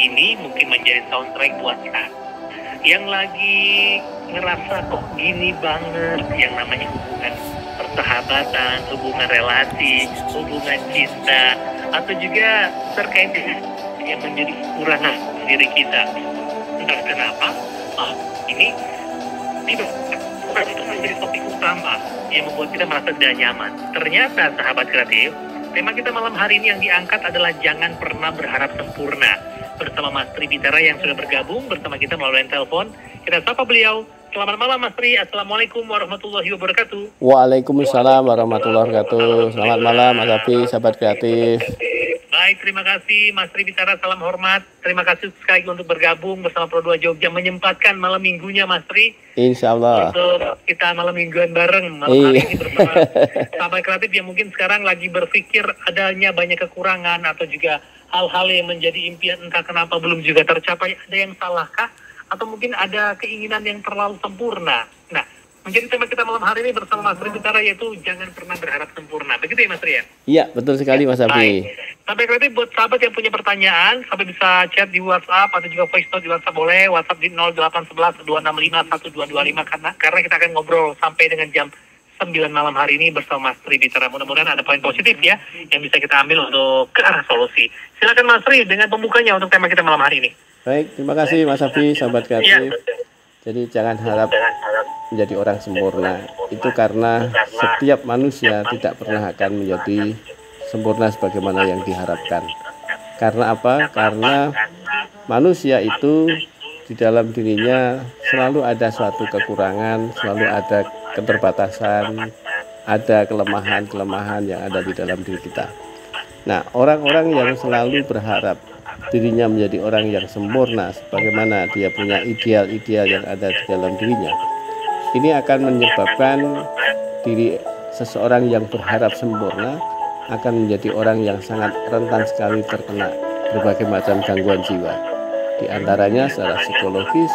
ini mungkin menjadi soundtrack buat kita yang lagi ngerasa kok gini banget, yang namanya hubungan persahabatan, hubungan relasi, hubungan cinta, atau juga terkait dengan yang menjadi kekurangan diri kita. Entah kenapa, ini tidak itu menjadi topik utama yang membuat kita merasa tidak nyaman. Ternyata sahabat kreatif, tema kita malam hari ini yang diangkat adalah jangan pernah berharap sempurna. Bersama Mas Tri Bitara yang sudah bergabung bersama kita melalui telepon. Kita sapa beliau. Selamat malam Mas Tri. Assalamualaikum warahmatullahi wabarakatuh. Waalaikumsalam warahmatullahi wabarakatuh. Selamat malam Mas Afi, sahabat kreatif. Baik, terima kasih Mas Tri Bitara, salam hormat. Terima kasih sekali lagi untuk bergabung bersama Pro 2 Jogja, menyempatkan malam minggunya Mas Tri. Insya Allah. Untuk kita malam mingguan bareng malam hari ini bersama sahabat kreatif yang mungkin sekarang lagi berpikir adanya banyak kekurangan atau juga hal-hal yang menjadi impian entah kenapa belum juga tercapai. Ada yang salahkah? Atau mungkin ada keinginan yang terlalu sempurna. Nah, menjadi tema kita malam hari ini bersama Mas Tri Bitara yaitu jangan pernah berharap sempurna. Begitu ya Mas Tri ya? Iya, betul sekali Mas Afi. Sampai kreatif buat sahabat yang punya pertanyaan, sampai bisa chat di WhatsApp atau juga voice note di WhatsApp boleh. WhatsApp di 0811 265 1225 karena kita akan ngobrol sampai dengan jam 9 malam hari ini bersama Mas Tri Bitara. Mudah-mudahan ada poin positif ya yang bisa kita ambil untuk ke arah solusi. Silakan Mas Tri dengan pembukanya untuk tema kita malam hari ini. Baik, terima kasih Mas Afi, sahabat kreatif. Jadi jangan harap menjadi orang sempurna. Itu karena setiap manusia tidak pernah akan menjadi sempurna sebagaimana yang diharapkan. Karena apa? Karena manusia itu di dalam dirinya selalu ada suatu kekurangan, selalu ada keterbatasan, ada kelemahan-kelemahan yang ada di dalam diri kita. Nah, orang-orang yang selalu berharap dirinya menjadi orang yang sempurna sebagaimana dia punya ideal-ideal yang ada di dalam dirinya, ini akan menyebabkan diri seseorang yang berharap sempurna akan menjadi orang yang sangat rentan sekali terkena berbagai macam gangguan jiwa. Di antaranya secara psikologis,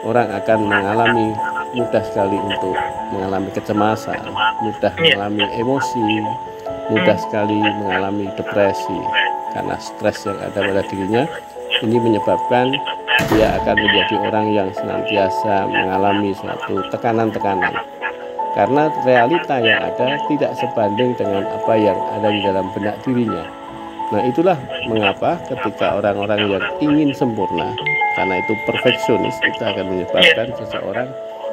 orang akan mengalami mudah sekali untuk mengalami kecemasan, mudah mengalami emosi, mudah sekali mengalami depresi karena stres yang ada pada dirinya. Ini menyebabkan dia akan menjadi orang yang senantiasa mengalami suatu tekanan-tekanan karena realita yang ada tidak sebanding dengan apa yang ada di dalam benak dirinya. Nah, itulah mengapa ketika orang-orang yang ingin sempurna, karena itu perfeksionis, itu akan menyebabkan seseorang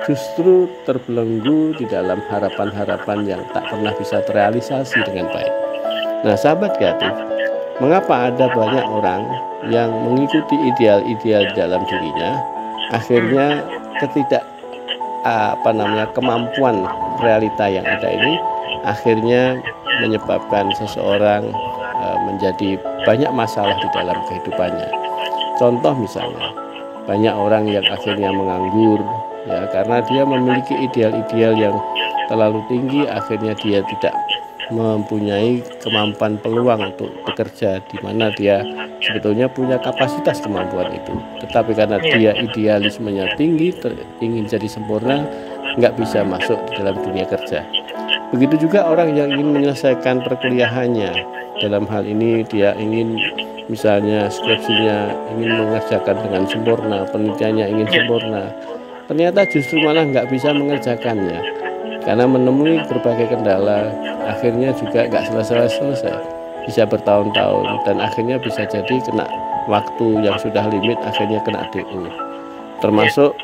justru terbelenggu di dalam harapan-harapan yang tak pernah bisa terrealisasi dengan baik. Nah, sahabat kreatif, mengapa ada banyak orang yang mengikuti ideal-ideal di dalam dirinya, akhirnya kemampuan realita yang ada ini akhirnya menyebabkan seseorang menjadi banyak masalah di dalam kehidupannya. Contoh misalnya, banyak orang yang akhirnya menganggur ya karena dia memiliki ideal-ideal yang terlalu tinggi, akhirnya dia tidak mempunyai kemampuan peluang untuk bekerja di mana dia sebetulnya punya kapasitas kemampuan itu, tetapi karena dia idealismenya tinggi, ingin jadi sempurna, nggak bisa masuk di dalam dunia kerja. Begitu juga orang yang ingin menyelesaikan perkuliahannya, dalam hal ini dia ingin misalnya skripsinya ingin mengerjakan dengan sempurna, penelitiannya ingin sempurna, ternyata justru malah nggak bisa mengerjakannya karena menemui berbagai kendala, akhirnya juga nggak selesai, bisa bertahun-tahun, dan akhirnya bisa jadi kena waktu yang sudah limit, akhirnya kena DO. Termasuk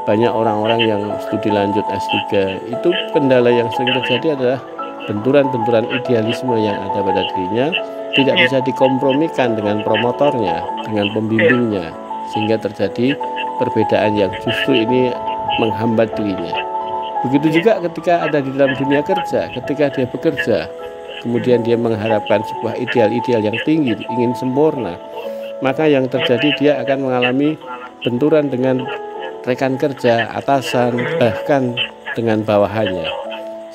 banyak orang-orang yang studi lanjut S3, itu kendala yang sering terjadi adalah benturan-benturan idealisme yang ada pada dirinya, tidak bisa dikompromikan dengan promotornya, dengan pembimbingnya, sehingga terjadi perbedaan yang justru ini menghambat dirinya. Begitu juga ketika ada di dalam dunia kerja, ketika dia bekerja, kemudian dia mengharapkan sebuah ideal-ideal yang tinggi, ingin sempurna, maka yang terjadi dia akan mengalami benturan dengan rekan kerja, atasan, bahkan dengan bawahannya,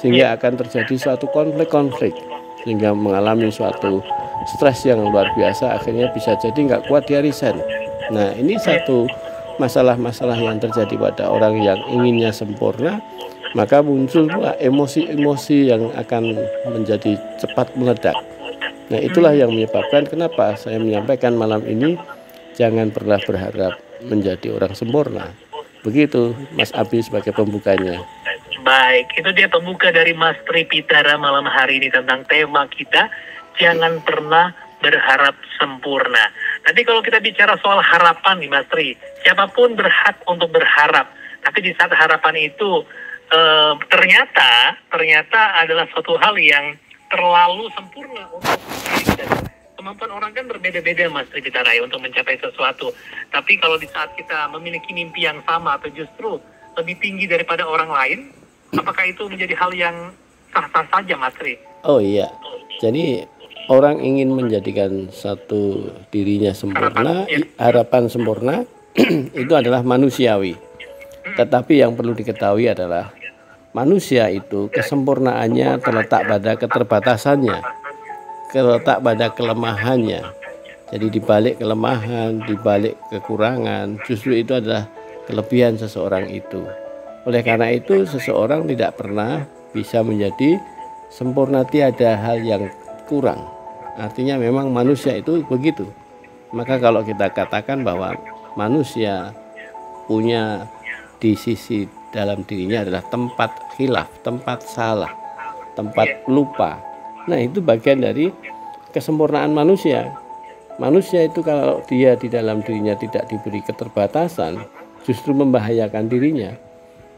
sehingga akan terjadi suatu konflik-konflik, sehingga mengalami suatu stres yang luar biasa, akhirnya bisa jadi nggak kuat dia resign. Nah, ini satu masalah-masalah yang terjadi pada orang yang inginnya sempurna, maka muncul emosi-emosi yang akan menjadi cepat meledak. Nah, itulah yang menyebabkan kenapa saya menyampaikan malam ini jangan pernah berharap menjadi orang sempurna. Begitu Mas Abi sebagai pembukanya. Baik, itu dia pembuka dari Mas Tripitara malam hari ini tentang tema kita, jangan pernah berharap sempurna. Nanti kalau kita bicara soal harapan nih Mas Tri, siapapun berhak untuk berharap. Tapi di saat harapan itu ternyata adalah suatu hal yang terlalu sempurna untuk diri kita. Kemampuan orang kan berbeda-beda Mas Tripitara ya untuk mencapai sesuatu. Tapi kalau di saat kita memiliki mimpi yang sama atau justru lebih tinggi daripada orang lain, apakah itu menjadi hal yang sah-sah saja Mas Tri? Oh iya, jadi orang ingin menjadikan satu dirinya sempurna, harapan sempurna itu adalah manusiawi. Tetapi yang perlu diketahui adalah manusia itu kesempurnaannya terletak pada keterbatasannya, terletak pada kelemahannya. Jadi di balik kelemahan, di balik kekurangan, justru itu adalah kelebihan seseorang itu. Oleh karena itu seseorang tidak pernah bisa menjadi sempurna, tiada hal yang kurang. Artinya memang manusia itu begitu. Maka kalau kita katakan bahwa manusia punya di sisi dalam dirinya adalah tempat khilaf, tempat salah, tempat lupa. Nah itu bagian dari kesempurnaan manusia. Manusia itu kalau dia di dalam dirinya tidak diberi keterbatasan, justru membahayakan dirinya.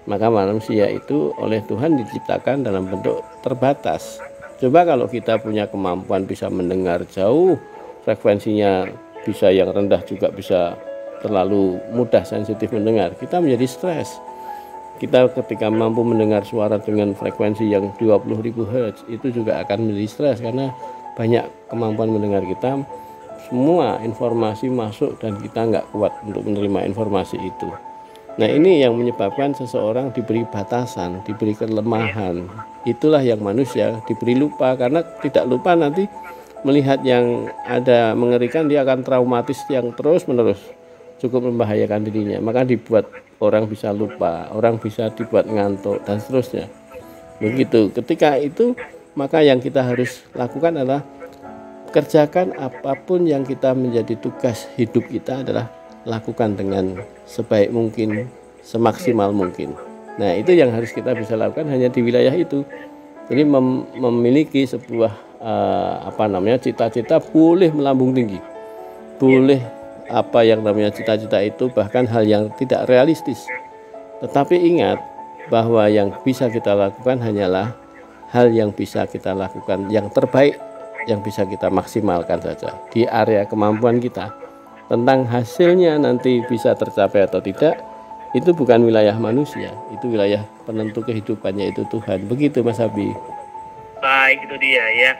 Maka manusia itu oleh Tuhan diciptakan dalam bentuk terbatas. Coba kalau kita punya kemampuan bisa mendengar jauh, frekuensinya bisa yang rendah juga bisa terlalu mudah sensitif mendengar, kita menjadi stres. Kita ketika mampu mendengar suara dengan frekuensi yang 20.000 Hz itu juga akan menjadi stres karena banyak kemampuan mendengar kita, semua informasi masuk dan kita nggak kuat untuk menerima informasi itu. Nah ini yang menyebabkan seseorang diberi batasan, diberi kelemahan. Itulah yang manusia diberi lupa, karena tidak lupa nanti melihat yang ada mengerikan dia akan traumatis yang terus menerus, cukup membahayakan dirinya. Maka dibuat orang bisa lupa, orang bisa dibuat ngantuk dan seterusnya. Begitu. Ketika itu maka yang kita harus lakukan adalah kerjakan apapun yang kita menjadi tugas hidup kita adalah lakukan dengan sebaik mungkin, semaksimal mungkin. Nah itu yang harus kita bisa lakukan hanya di wilayah itu. Jadi memiliki sebuah cita-cita boleh melambung tinggi, boleh apa yang namanya cita-cita itu bahkan hal yang tidak realistis. Tetapi ingat bahwa yang bisa kita lakukan hanyalah hal yang bisa kita lakukan yang terbaik, yang bisa kita maksimalkan saja di area kemampuan kita. Tentang hasilnya nanti bisa tercapai atau tidak, itu bukan wilayah manusia, itu wilayah penentu kehidupannya, itu Tuhan. Begitu Mas Abi. Baik, itu dia ya.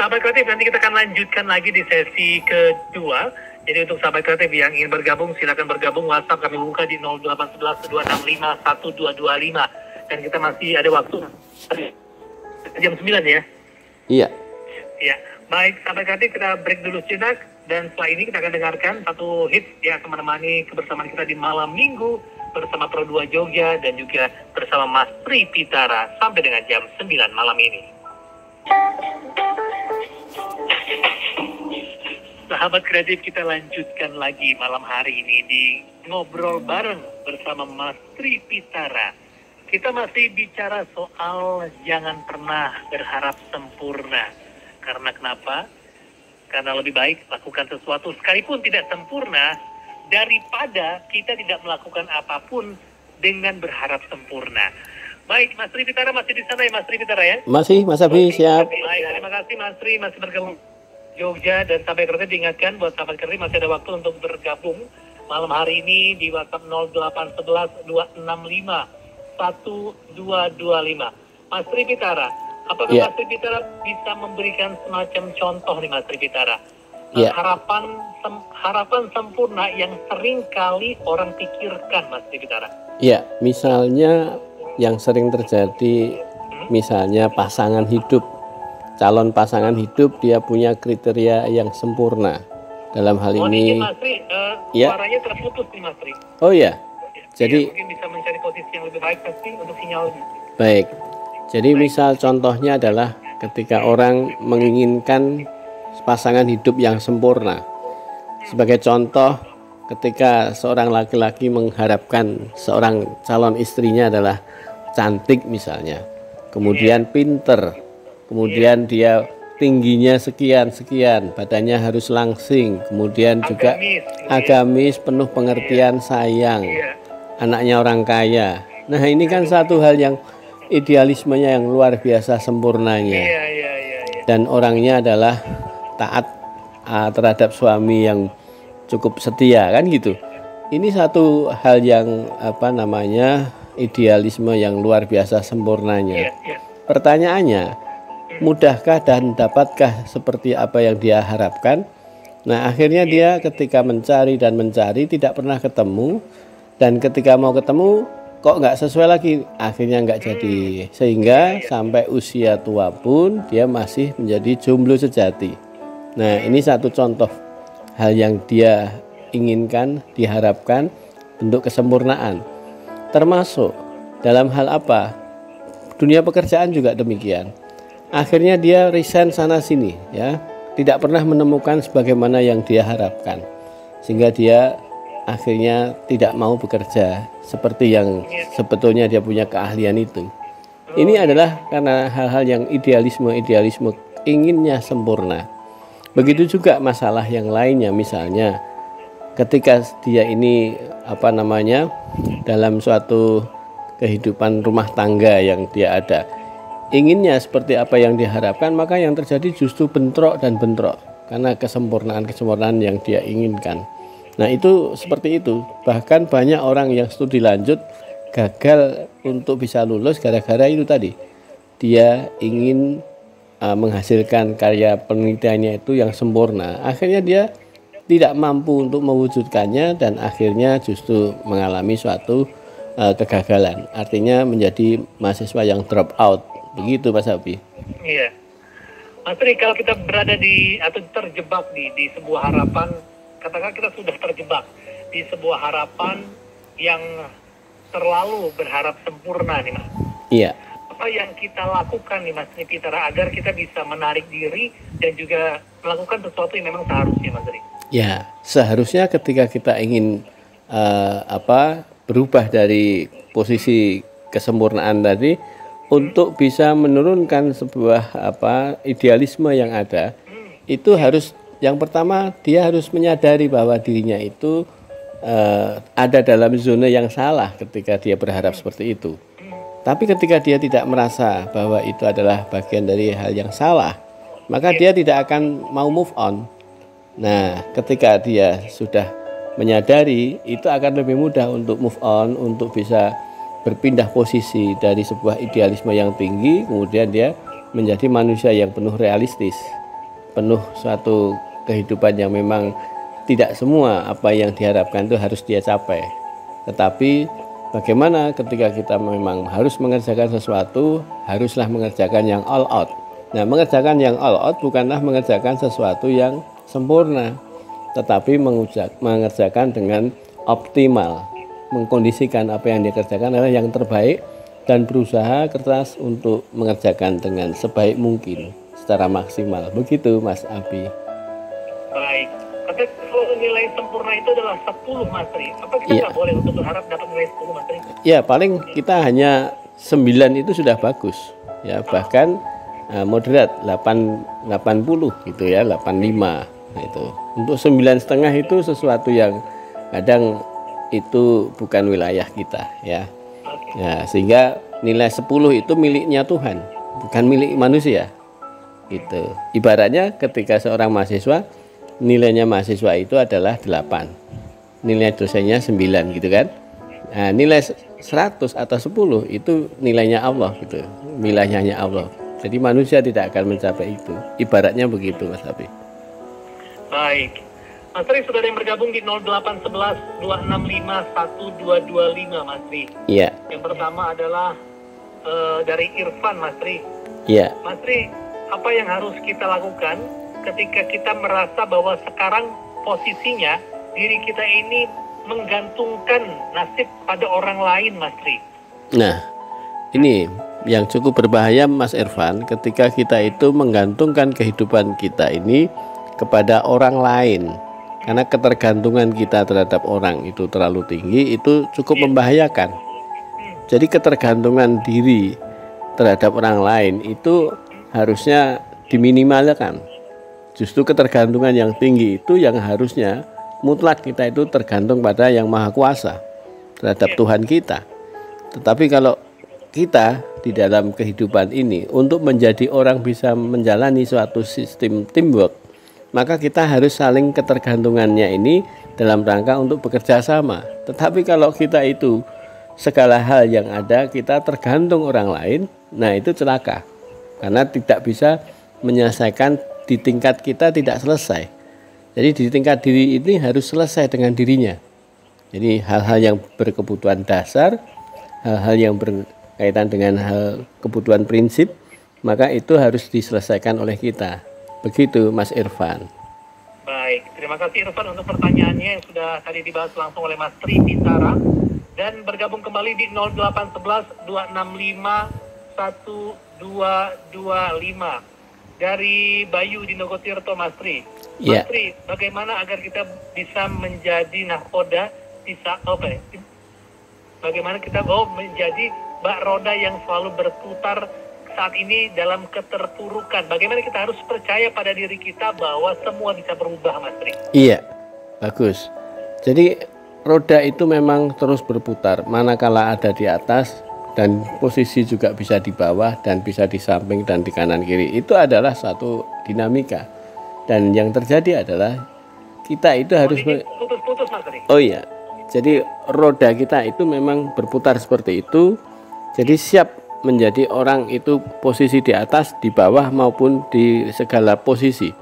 Sahabat kreatif, nanti kita akan lanjutkan lagi di sesi kedua. Jadi untuk sahabat kreatif yang ingin bergabung, silakan bergabung. WhatsApp kami buka di 0811 265 1225. Dan kita masih ada waktu jam 9 ya. Iya. Ya, baik sahabat kreatif, kita break dulu sejenak. Dan setelah ini kita akan dengarkan satu hits yang akan menemani kebersamaan kita di malam minggu bersama Pro 2 Jogja dan juga bersama Mas Tripitara sampai dengan jam 9 malam ini. Sahabat kreatif, kita lanjutkan lagi malam hari ini di Ngobrol Bareng bersama Mas Tripitara. Kita masih bicara soal jangan pernah berharap sempurna. Karena kenapa? Karena lebih baik lakukan sesuatu sekalipun tidak sempurna daripada kita tidak melakukan apapun dengan berharap sempurna. Baik, Mas Tripitara masih di sana ya Mas Tripitara ya? Masih, Mas Abi, siap. Baik, terima kasih Mas Tri masih bergabung Jogja, dan sampai kerja diingatkan buat sahabat kerja masih ada waktu untuk bergabung malam hari ini di WhatsApp 0811 265 1225. Mas Tripitara, apakah Mas Tripitara bisa memberikan semacam contoh nih Mas Tripitara? Harapan sempurna yang sering kali orang pikirkan Mas Tripitara. Ya, misalnya yang sering terjadi, misalnya pasangan hidup, calon pasangan hidup dia punya kriteria yang sempurna. Dalam hal ini, Mas Tri, suaranya terputus nih Mas Tri. Oh ya, jadi mungkin bisa mencari posisi yang lebih baik pasti untuk sinyalnya. Baik, jadi misal contohnya adalah ketika orang menginginkan pasangan hidup yang sempurna. Sebagai contoh, ketika seorang laki-laki mengharapkan seorang calon istrinya adalah cantik misalnya, kemudian pinter, kemudian dia tingginya sekian, badannya harus langsing, kemudian juga agamis, penuh pengertian, sayang, anaknya orang kaya. Nah, ini kan satu hal yang idealismenya yang luar biasa sempurnanya. Dan orangnya adalah taat terhadap suami yang cukup setia, kan gitu. Ini satu hal yang idealisme yang luar biasa sempurnanya. Pertanyaannya, mudahkah dan dapatkah seperti apa yang dia harapkan? Nah, akhirnya dia ketika mencari dan mencari tidak pernah ketemu, dan ketika mau ketemu kok nggak sesuai lagi, akhirnya nggak jadi, sehingga sampai usia tua pun dia masih menjadi jomblo sejati. Nah, ini satu contoh hal yang dia inginkan, diharapkan, bentuk kesempurnaan. Termasuk dalam hal apa? Dunia pekerjaan juga demikian. Akhirnya dia resign sana sini, ya, tidak pernah menemukan sebagaimana yang dia harapkan, sehingga dia akhirnya tidak mau bekerja seperti yang sebetulnya dia punya keahlian itu. Ini adalah karena hal-hal yang idealisme inginnya sempurna. Begitu juga masalah yang lainnya, misalnya ketika dia ini dalam suatu kehidupan rumah tangga yang dia ada, inginnya seperti apa yang diharapkan, maka yang terjadi justru bentrok karena kesempurnaan yang dia inginkan. Nah, itu seperti itu. Bahkan banyak orang yang studi lanjut gagal untuk bisa lulus gara-gara itu tadi. Dia ingin menghasilkan karya penelitiannya itu yang sempurna. Akhirnya dia tidak mampu untuk mewujudkannya dan akhirnya justru mengalami suatu kegagalan. Artinya menjadi mahasiswa yang drop out. Begitu, Mas Abi. Iya. Mas Tri, kalau kita berada atau terjebak di sebuah harapan, katakan kita sudah terjebak di sebuah harapan yang terlalu berharap sempurna nih, Mas. Iya. Apa yang kita lakukan nih, Mas Nipitara, agar kita bisa menarik diri dan juga melakukan sesuatu yang memang seharusnya, Mas Tri? Ya, seharusnya ketika kita ingin berubah dari posisi kesempurnaan tadi untuk bisa menurunkan sebuah idealisme yang ada, itu harus, yang pertama dia harus menyadari bahwa dirinya itu ada dalam zona yang salah ketika dia berharap seperti itu. Tapi ketika dia tidak merasa bahwa itu adalah bagian dari hal yang salah, maka dia tidak akan mau move on. Nah, ketika dia sudah menyadari, itu akan lebih mudah untuk move on, untuk bisa berpindah posisi dari sebuah idealisme yang tinggi, kemudian dia menjadi manusia yang penuh realistis, penuh suatu kehidupan yang memang tidak semua apa yang diharapkan itu harus dia capai. Tetapi bagaimana ketika kita memang harus mengerjakan sesuatu, haruslah mengerjakan yang all out. Nah, mengerjakan yang all out bukanlah mengerjakan sesuatu yang sempurna, tetapi mengerjakan dengan optimal, mengkondisikan apa yang dikerjakan adalah yang terbaik dan berusaha keras untuk mengerjakan dengan sebaik mungkin secara maksimal. Begitu, Mas Abi. Baik. Tapi kalau nilai sempurna itu adalah 10, Mas Tri, apa kita nggak boleh untuk berharap dapat nilai 10, Mas Tri? Ya, paling kita hanya 9 itu sudah bagus. Ya, bahkan moderat 80 gitu ya, 85 itu. Untuk 9,5 itu sesuatu yang kadang itu bukan wilayah kita, ya. Ya, sehingga nilai 10 itu miliknya Tuhan, bukan milik manusia. Gitu. Ibaratnya ketika seorang mahasiswa, nilainya mahasiswa itu adalah 8. Nilai dosennya 9 gitu kan. Nah, nilai 100 atau 10 itu nilainya Allah gitu. Wilayahnya Allah. Jadi manusia tidak akan mencapai itu. Ibaratnya begitu, Mas Abi. Baik. Mas Tri, sudah ada yang bergabung di 0811 265 1225, Mas Tri. Iya. Yang pertama adalah dari Irfan, Mas Tri. Iya. Mas Tri, apa yang harus kita lakukan ketika kita merasa bahwa sekarang posisinya diri kita ini menggantungkan nasib pada orang lain, Mas Tri? Nah, ini yang cukup berbahaya, Mas Irfan, ketika kita itu menggantungkan kehidupan kita ini kepada orang lain. Karena ketergantungan kita terhadap orang itu terlalu tinggi, itu cukup membahayakan. Jadi ketergantungan diri terhadap orang lain itu harusnya diminimalkan. Justru ketergantungan yang tinggi itu yang harusnya mutlak kita itu tergantung pada yang maha kuasa terhadap Tuhan kita. Tetapi kalau kita di dalam kehidupan ini untuk menjadi orang bisa menjalani suatu sistem teamwork, maka kita harus saling ketergantungannya ini dalam rangka untuk bekerja sama. Tetapi kalau kita itu segala hal yang ada kita tergantung orang lain, nah itu celaka. Karena tidak bisa menyelesaikan di tingkat kita, tidak selesai. Jadi di tingkat diri ini harus selesai dengan dirinya. Jadi hal-hal yang berkebutuhan dasar, hal-hal yang berkaitan dengan hal kebutuhan prinsip, maka itu harus diselesaikan oleh kita. Begitu Mas Irfan. Baik, terima kasih Irfan untuk pertanyaannya yang sudah tadi dibahas langsung oleh Mas Tri Pitara. Dan bergabung kembali di 0811 265 1225 dari Bayu di Nogotirto, Mas Tri. Mas Tri, bagaimana agar kita bisa menjadi nahkoda, bagaimana kita menjadi bak roda yang selalu berputar saat ini dalam keterpurukan? Bagaimana kita harus percaya pada diri kita bahwa semua bisa berubah, Mas Tri? Iya, bagus. Jadi roda itu memang terus berputar, manakala ada di atas dan posisi juga bisa di bawah dan bisa di samping dan di kanan kiri. Itu adalah satu dinamika. Dan yang terjadi adalah kita itu harus putus-putus, Mas Tri. Oh iya. Jadi roda kita itu memang berputar seperti itu. Jadi siap menjadi orang itu posisi di atas, di bawah maupun di segala posisi.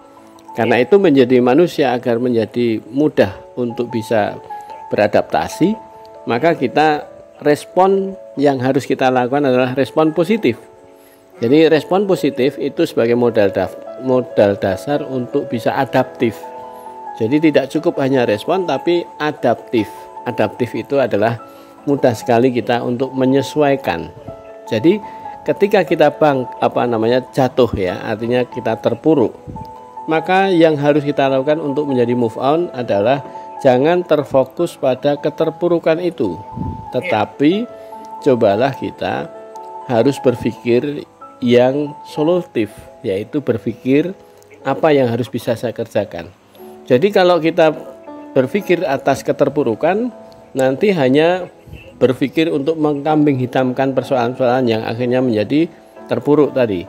Karena itu menjadi manusia agar menjadi mudah untuk bisa beradaptasi, maka kita respon yang harus kita lakukan adalah respon positif. Jadi respon positif itu sebagai modal dasar untuk bisa adaptif. Jadi tidak cukup hanya respon tapi adaptif. Adaptif itu adalah mudah sekali kita untuk menyesuaikan. Jadi ketika kita jatuh ya, artinya kita terpuruk, maka yang harus kita lakukan untuk menjadi move on adalah jangan terfokus pada keterpurukan itu, tetapi cobalah kita harus berpikir yang solutif, yaitu berpikir apa yang harus bisa saya kerjakan. Jadi kalau kita berpikir atas keterpurukan, nanti hanya berpikir untuk mengkambing hitamkan persoalan-persoalan yang akhirnya menjadi terpuruk tadi.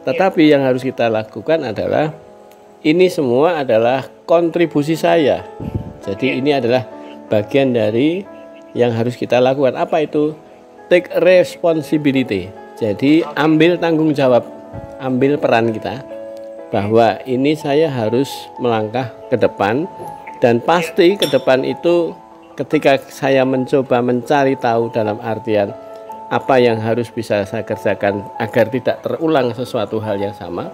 Tetapi yang harus kita lakukan adalah ini semua adalah kontribusi saya. Jadi ini adalah bagian dari yang harus kita lakukan. Apa itu? Take responsibility. Jadi ambil tanggung jawab, ambil peran kita bahwa ini saya harus melangkah ke depan, dan pasti ke depan itu ketika saya mencoba mencari tahu dalam artian apa yang harus bisa saya kerjakan agar tidak terulang sesuatu hal yang sama,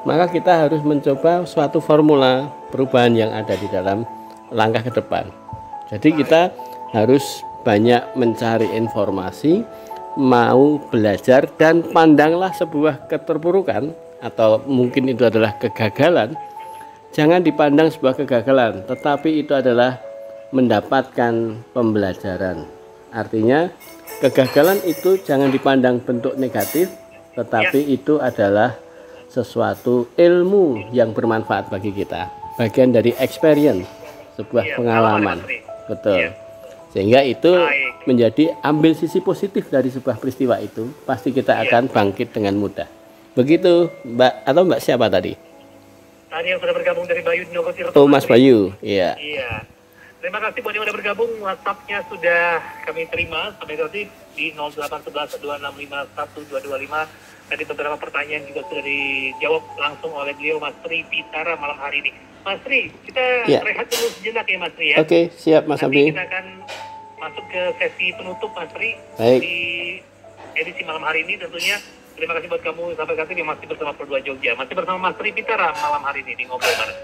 maka kita harus mencoba suatu formula perubahan yang ada di dalam langkah ke depan. Jadi kita harus banyak mencari informasi, mau belajar, dan pandanglah sebuah keterpurukan atau mungkin itu adalah kegagalan, jangan dipandang sebuah kegagalan, tetapi itu adalah mendapatkan pembelajaran. Artinya kegagalan itu jangan dipandang bentuk negatif, tetapi itu adalah sesuatu ilmu yang bermanfaat bagi kita, bagian dari experience, sebuah pengalaman. Betul. Sehingga itu menjadi ambil sisi positif dari sebuah peristiwa itu, pasti kita akan bangkit dengan mudah. Begitu Mbak, atau Mbak siapa tadi? Tadi yang sudah bergabung dari Bayu di Nogotirto. Oh, Mas Bayu. Iya. Iya. Terima kasih buat yang sudah bergabung. WhatsApp-nya sudah kami terima sampai tadi di 0811 265 1225. Tadi beberapa pertanyaan juga sudah dijawab langsung oleh beliau, Mas Tri Pitara, malam hari ini. Mas Tri, kita rehat dulu sejenak ya Mas Tri ya. Oke, siap Mas Abi. Nanti kita akan masuk ke sesi penutup Mas Tri. Baik. Di edisi malam hari ini tentunya. Terima kasih buat kamu sampai saat ini masih bersama Pro2 Jogja. Masih bersama Mas Tri Pitara malam hari ini di Ngobrol Bareng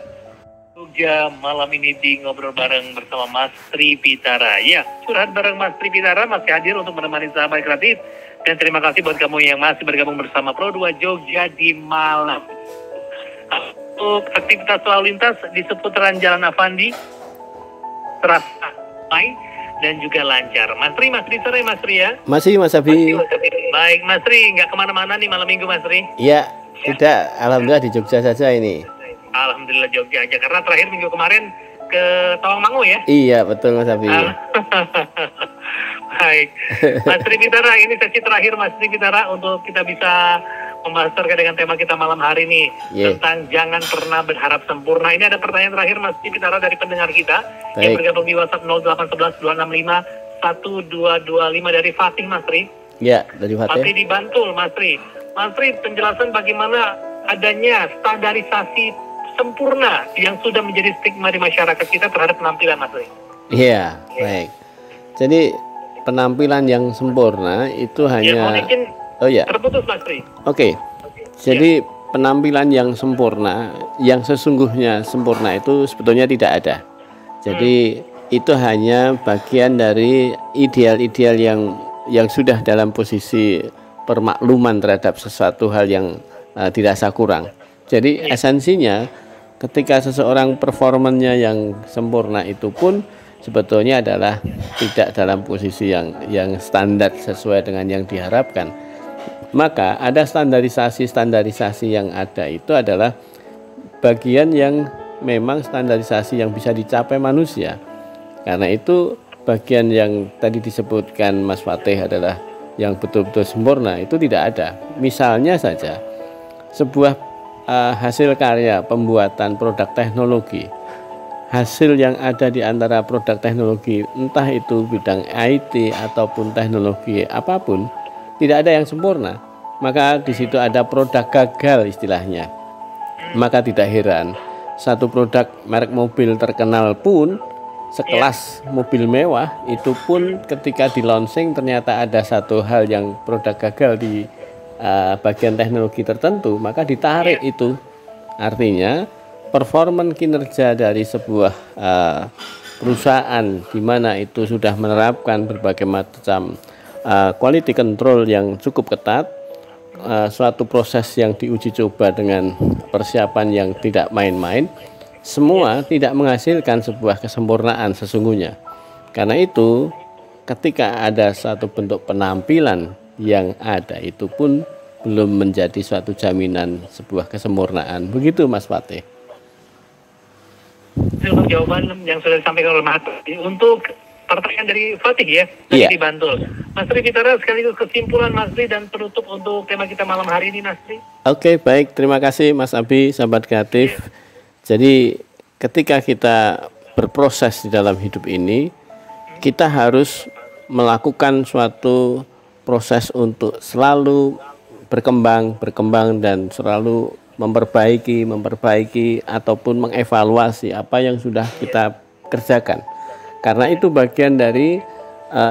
Jogja. Malam ini di Ngobrol Bareng bersama Mas Tri Pitara. Ya, curhat bareng Mas Tri Pitara masih hadir untuk menemani sahabat kreatif. Dan terima kasih buat kamu yang masih bergabung bersama Pro2 Jogja di malam untuk aktivitas lalu lintas di seputaran Jalan Avandi terasa baik dan juga lancar. Mas Tri sore Mas Tri ya? Masih Mas Abi. Baik Mas Tri, nggak kemana-mana nih malam minggu Mas Tri? Iya, tidak. Alhamdulillah di Jogja saja ini. Alhamdulillah Jogja aja, karena terakhir minggu kemarin ke Tawangmangu ya? Iya, betul Mas Abi. Baik, Mas Tri Pitara, ini sesi terakhir Mas Tri Pitara untuk kita bisa membahas terkait dengan tema kita malam hari ini tentang jangan pernah berharap sempurna. Ini ada pertanyaan terakhir Mas Tri Pitara dari pendengar kita yang bergabung di WhatsApp 0811 265 1225 dari Fatih Mas Tri. Ya, dari Fatih. Fatih di Bantul Mas Tri. Mas Tri, penjelasan bagaimana adanya standarisasi sempurna yang sudah menjadi stigma di masyarakat kita terhadap penampilan Mas Tri. Iya, baik. Jadi penampilan yang sempurna itu hanya terputus Mas Tri. Oke. Jadi penampilan yang sempurna, yang sesungguhnya sempurna itu sebetulnya tidak ada. Jadi itu hanya bagian dari ideal-ideal yang sudah dalam posisi permakluman terhadap sesuatu hal yang dirasa kurang. Jadi esensinya ketika seseorang performanya yang sempurna itu pun sebetulnya adalah tidak dalam posisi yang standar sesuai dengan yang diharapkan. Maka ada standarisasi yang ada itu adalah bagian yang memang standarisasi yang bisa dicapai manusia. Karena itu bagian yang tadi disebutkan Mas Fatih adalah yang betul-betul sempurna itu tidak ada. Misalnya saja sebuah hasil karya pembuatan produk teknologi, hasil yang ada di antara produk teknologi, entah itu bidang IT ataupun teknologi apapun, tidak ada yang sempurna. Maka di situ ada produk gagal istilahnya. Maka tidak heran satu produk merek mobil terkenal pun sekelas mobil mewah itu pun ketika di launching ternyata ada satu hal yang produk gagal di bagian teknologi tertentu, maka ditarik itu. Artinya performan kinerja dari sebuah perusahaan di mana itu sudah menerapkan berbagai macam quality control yang cukup ketat, suatu proses yang diuji coba dengan persiapan yang tidak main-main, semua tidak menghasilkan sebuah kesempurnaan sesungguhnya. Karena itu ketika ada satu bentuk penampilan yang ada itu pun belum menjadi suatu jaminan sebuah kesempurnaan. Begitu Mas Fatih. Untuk jawaban yang sudah disampaikan oleh Mas Fatih. Untuk pertanyaan dari Fatih ya, di Bantul. Mas Tri Pitara, sekaligus kesimpulan Mas Tri dan penutup untuk tema kita malam hari ini Mas Tri. Oke, baik. Terima kasih Mas Abi, sahabat kreatif. Jadi ketika kita berproses di dalam hidup ini, kita harus melakukan suatu proses untuk selalu berkembang dan selalu memperbaiki ataupun mengevaluasi apa yang sudah kita kerjakan. Karena itu bagian dari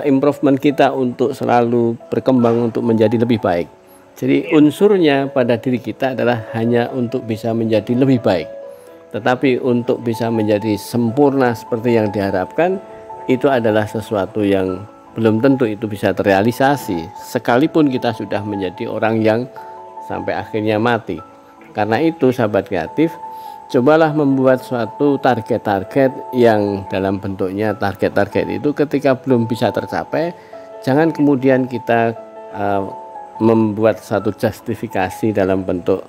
improvement kita untuk selalu berkembang untuk menjadi lebih baik. Jadi unsurnya pada diri kita adalah hanya untuk bisa menjadi lebih baik. Tetapi untuk bisa menjadi sempurna seperti yang diharapkan, itu adalah sesuatu yang belum tentu itu bisa terrealisasi sekalipun kita sudah menjadi orang yang sampai akhirnya mati. Karena itu sahabat kreatif, cobalah membuat suatu target-target yang dalam bentuknya target-target itu ketika belum bisa tercapai, jangan kemudian kita membuat satu justifikasi dalam bentuk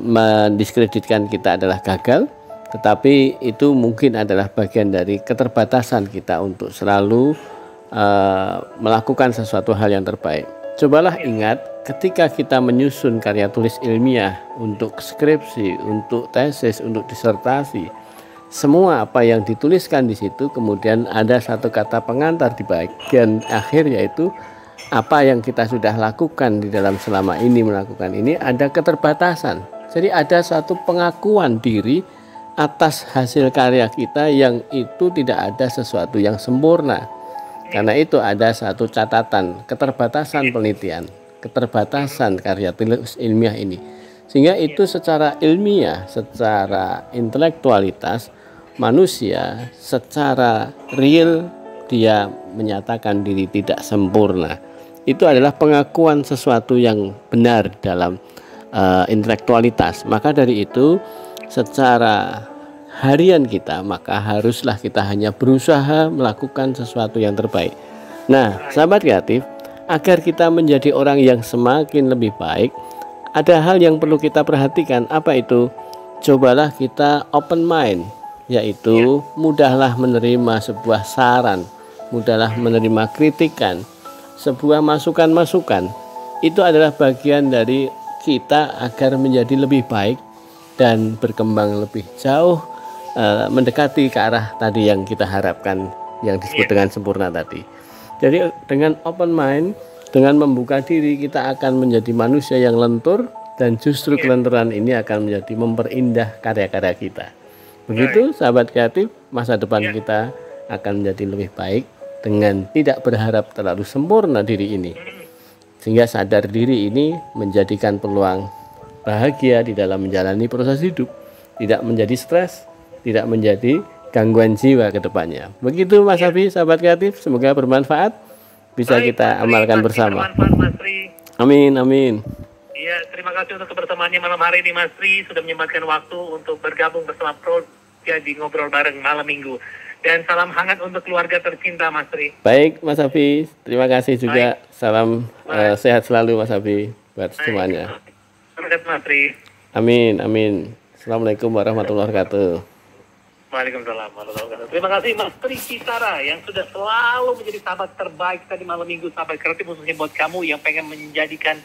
mendiskreditkan kita adalah gagal, tetapi itu mungkin adalah bagian dari keterbatasan kita untuk selalu melakukan sesuatu hal yang terbaik. Cobalah ingat ketika kita menyusun karya tulis ilmiah untuk skripsi, untuk tesis, untuk disertasi, semua apa yang dituliskan di situ kemudian ada satu kata pengantar di bagian akhir, yaitu apa yang kita sudah lakukan di dalam selama ini melakukan ini ada keterbatasan. Jadi ada satu pengakuan diri atas hasil karya kita yang itu tidak ada sesuatu yang sempurna. Karena itu ada satu catatan keterbatasan penelitian, keterbatasan karya tulis ilmiah ini. Sehingga itu secara ilmiah, secara intelektualitas manusia, secara real dia menyatakan diri tidak sempurna. Itu adalah pengakuan sesuatu yang benar dalam intelektualitas. Maka dari itu secara harian kita, maka haruslah kita hanya berusaha melakukan sesuatu yang terbaik. Nah, sahabat kreatif, agar kita menjadi orang yang semakin lebih baik, ada hal yang perlu kita perhatikan. Apa itu? Cobalah kita open mind, yaitu mudahlah menerima sebuah saran, mudahlah menerima kritikan, sebuah masukan-masukan. Itu adalah bagian dari kita agar menjadi lebih baik dan berkembang lebih jauh, mendekati ke arah tadi yang kita harapkan, yang disebut dengan sempurna tadi. Jadi dengan open mind, dengan membuka diri, kita akan menjadi manusia yang lentur, dan justru kelenturan ini akan menjadi memperindah karya-karya kita. Begitu sahabat kreatif, masa depan kita akan menjadi lebih baik dengan tidak berharap terlalu sempurna diri ini. Sehingga sadar diri ini menjadikan peluang bahagia di dalam menjalani proses hidup, tidak menjadi stres, tidak menjadi gangguan jiwa ke depannya. Begitu Mas Hafi, sahabat kreatif, semoga bermanfaat, bisa kita amalkan bersama. Amin, amin. Iya, terima kasih untuk kebersamaannya malam hari ini Mas Tri, sudah menyempatkan waktu untuk bergabung bersama Proja di Ngobrol Bareng malam minggu. Dan salam hangat untuk keluarga tercinta Mas Tri. Baik Mas Hafi, terima kasih juga. Salam sehat selalu Mas Hafi buat semuanya. Terima kasih Mas Tri. Amin, amin. Assalamualaikum warahmatullahi wabarakatuh. Waalaikumsalam warahmatullahi wabarakatuh. Terima kasih Mas Tri Kisara yang sudah selalu menjadi sahabat terbaik tadi malam minggu, sahabat kreatif, khususnya buat kamu yang pengen menjadikan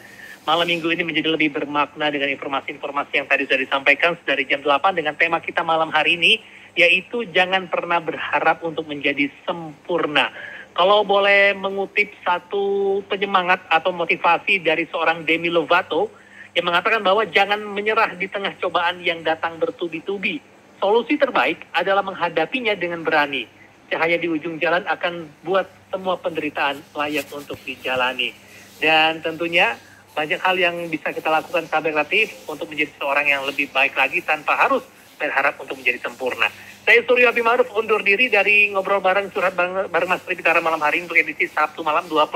malam minggu ini menjadi lebih bermakna dengan informasi-informasi yang tadi sudah disampaikan dari jam 8 dengan tema kita malam hari ini, yaitu jangan pernah berharap untuk menjadi sempurna. Kalau boleh mengutip satu penyemangat atau motivasi dari seorang Demi Lovato yang mengatakan bahwa jangan menyerah di tengah cobaan yang datang bertubi-tubi. Solusi terbaik adalah menghadapinya dengan berani. Cahaya di ujung jalan akan buat semua penderitaan layak untuk dijalani. Dan tentunya banyak hal yang bisa kita lakukan sahabat kreatif untuk menjadi seorang yang lebih baik lagi tanpa harus berharap untuk menjadi sempurna. Saya Suryo Abi Ma'ruf undur diri dari Ngobrol Bareng Curhat Bareng Mas Tri Kitara malam hari ini untuk edisi Sabtu malam 25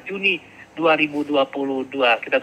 Juni 2022. Kita